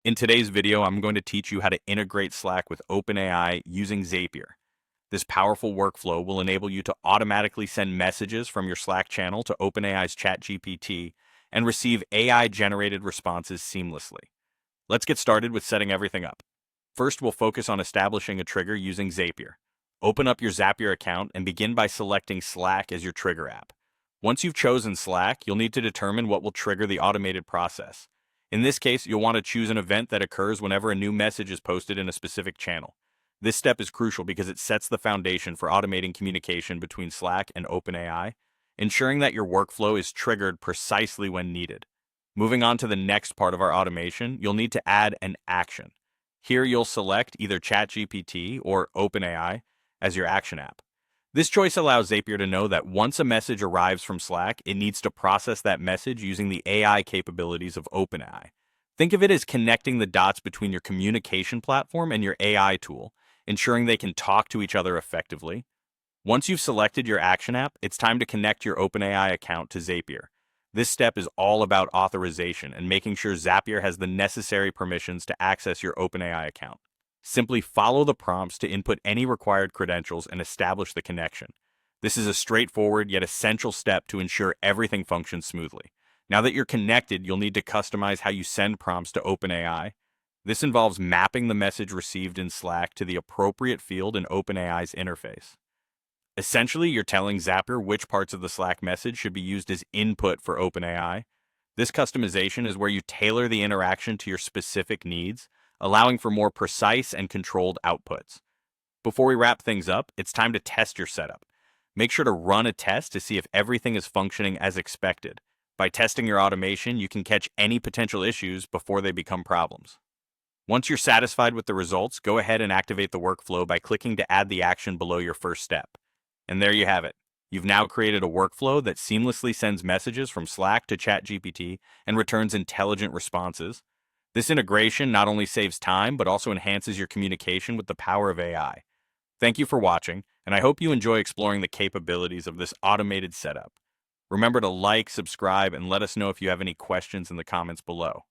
In today's video, I'm going to teach you how to integrate Slack with OpenAI using Zapier. This powerful workflow will enable you to automatically send messages from your Slack channel to OpenAI's ChatGPT and receive AI-generated responses seamlessly. Let's get started with setting everything up. First, we'll focus on establishing a trigger using Zapier. Open up your Zapier account and begin by selecting Slack as your trigger app. Once you've chosen Slack, you'll need to determine what will trigger the automated process. In this case, you'll want to choose an event that occurs whenever a new message is posted in a specific channel. This step is crucial because it sets the foundation for automating communication between Slack and OpenAI, ensuring that your workflow is triggered precisely when needed. Moving on to the next part of our automation, you'll need to add an action. Here you'll select either ChatGPT or OpenAI as your action app. This choice allows Zapier to know that once a message arrives from Slack, it needs to process that message using the AI capabilities of OpenAI. Think of it as connecting the dots between your communication platform and your AI tool, ensuring they can talk to each other effectively. Once you've selected your action app, it's time to connect your OpenAI account to Zapier. This step is all about authorization and making sure Zapier has the necessary permissions to access your OpenAI account. Simply follow the prompts to input any required credentials and establish the connection. This is a straightforward yet essential step to ensure everything functions smoothly. Now that you're connected, you'll need to customize how you send prompts to OpenAI. This involves mapping the message received in Slack to the appropriate field in OpenAI's interface. Essentially, you're telling Zapier which parts of the Slack message should be used as input for OpenAI. This customization is where you tailor the interaction to your specific needs, allowing for more precise and controlled outputs. Before we wrap things up, it's time to test your setup. Make sure to run a test to see if everything is functioning as expected. By testing your automation, you can catch any potential issues before they become problems. Once you're satisfied with the results, go ahead and activate the workflow by clicking to add the action below your first step. And there you have it. You've now created a workflow that seamlessly sends messages from Slack to ChatGPT and returns intelligent responses. This integration not only saves time, but also enhances your communication with the power of AI. Thank you for watching, and I hope you enjoy exploring the capabilities of this automated setup. Remember to like, subscribe, and let us know if you have any questions in the comments below.